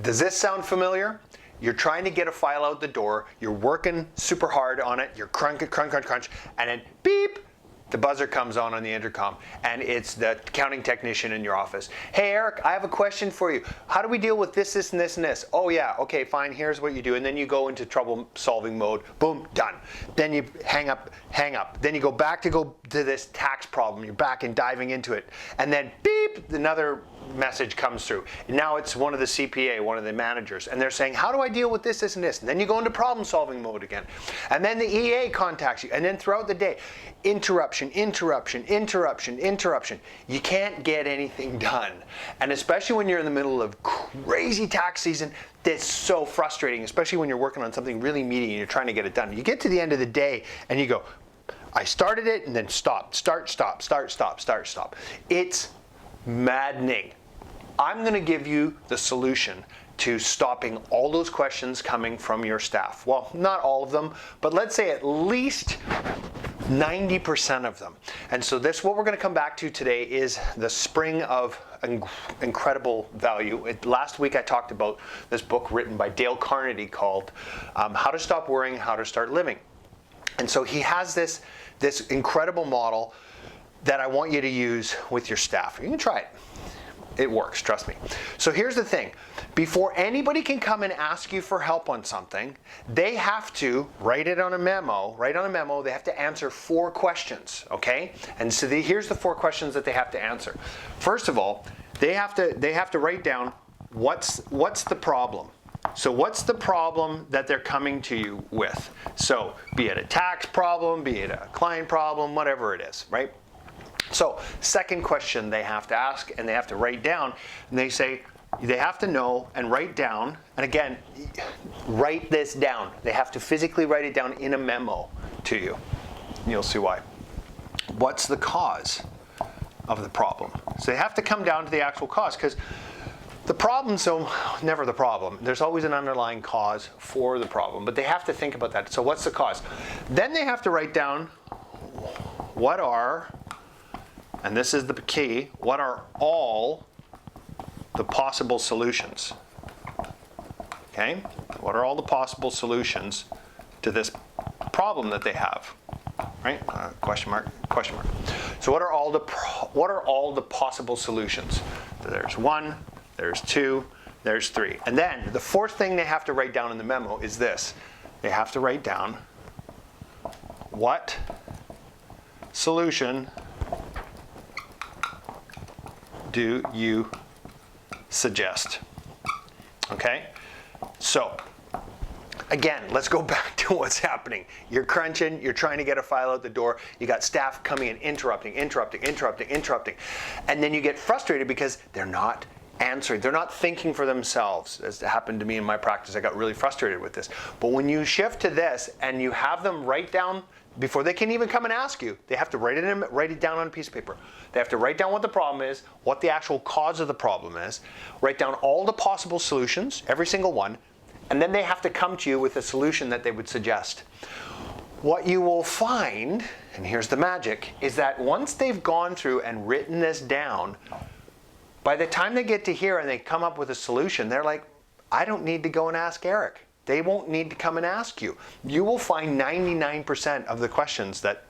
Does this sound familiar? You're trying to get a file out the door, you're working super hard on it, you're crunch, and then beep, the buzzer comes on the intercom, and it's the accounting technician in your office. Hey Eric, I have a question for you. How do we deal with this, this, and this, and this? Oh yeah, okay, fine, here's what you do. And then you go into trouble solving mode, boom, done. Then you hang up. Then you go to this tax problem, you're back and diving into it. And then beep, another message comes through. And now it's one of the CPA, one of the managers, and they're saying, how do I deal with this, this, and this? And then you go into problem solving mode again. And then the EA contacts you, and then throughout the day, interruption. You can't get anything done. And especially when you're in the middle of crazy tax season, that's so frustrating, especially when you're working on something really meaty and you're trying to get it done. You get to the end of the day and you go, I started it and then stop. It's maddening. I'm going to give you the solution to stopping all those questions coming from your staff. Well, not all of them, but let's say at least 90% of them. And so what we're going to come back to today is the spring of incredible value. Last week I talked about this book written by Dale Carnegie called How to Stop Worrying, How to Start Living. And so he has this incredible model that I want you to use with your staff. You can try it. It works, trust me. So here's the thing. Before anybody can come and ask you for help on something, they have to write on a memo, they have to answer 4 questions, okay? And so here's the 4 questions that they have to answer. First of all, they have to write down what's the problem. So what's the problem that they're coming to you with? So be it a tax problem, be it a client problem, whatever it is, right? So second question they have to ask and they have to write down, and they say they have to know and write down, and again, write this down. They have to physically write it down in a memo to you. And you'll see why. What's the cause of the problem? So they have to come down to the actual cause, because the problem, never the problem. There's always an underlying cause for the problem, but they have to think about that. So what's the cause? Then they have to write down what are, and this is the key, what are all the possible solutions? Okay? What are all the possible solutions to this problem that they have? Right? Question mark. So what are all the possible solutions? So there's 1, there's 2, there's 3. And then the 4th thing they have to write down in the memo is this. They have to write down what solution do you suggest? Okay? So, again, let's go back to what's happening. You're crunching, you're trying to get a file out the door, you got staff coming in, interrupting. And then you get frustrated because they're not answering. They're not thinking for themselves. As happened to me in my practice, I got really frustrated with this. But when you shift to this and you have them write down, before they can even come and ask you, they have to write it down on a piece of paper. They have to write down what the problem is, what the actual cause of the problem is, write down all the possible solutions, every single one, and then they have to come to you with a solution that they would suggest. What you will find, and here's the magic, is that once they've gone through and written this down, by the time they get to here and they come up with a solution, they're like, I don't need to go and ask Eric. They won't need to come and ask you. You will find 99% of the questions that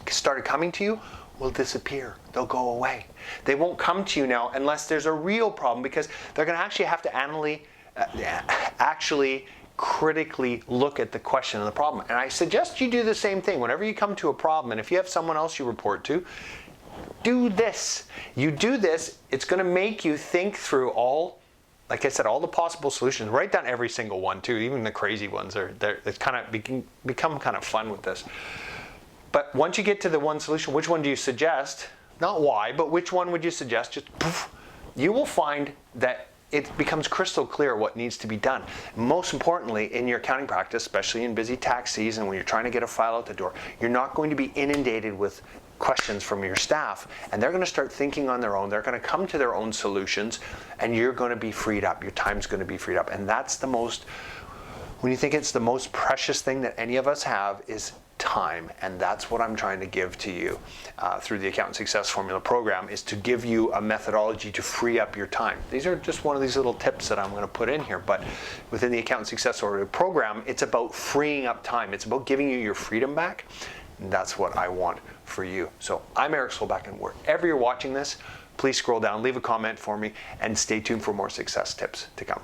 started coming to you will disappear. They'll go away. They won't come to you now unless there's a real problem, because they're going to actually have to actually critically look at the question and the problem. And I suggest you do the same thing. Whenever you come to a problem, and if you have someone else you report to, do this. You do this, it's going to make you think through all, like I said, all the possible solutions. Write down every single one too, even the crazy ones. It's kind of become kind of fun with this. But once you get to the one solution, which one do you suggest? Not why, but which one would you suggest? Just poof, you will find that it becomes crystal clear what needs to be done. Most importantly, in your accounting practice, especially in busy tax season when you're trying to get a file out the door, you're not going to be inundated with questions from your staff, and they're going to start thinking on their own. They're going to come to their own solutions, and you're going to be freed up. Your time's going to be freed up, and that's the most when you think it's the most precious thing that any of us have is time, and that's what I'm trying to give to you through the Accountant Success Formula program, is to give you a methodology to free up your time. These are just one of these little tips that I'm going to put in here, but within the Accountant Success Formula program, it's about freeing up time. It's about giving you your freedom back, and that's what I want for you. So I'm Eric Solbach, and wherever you're watching this, please scroll down, leave a comment for me, and stay tuned for more success tips to come.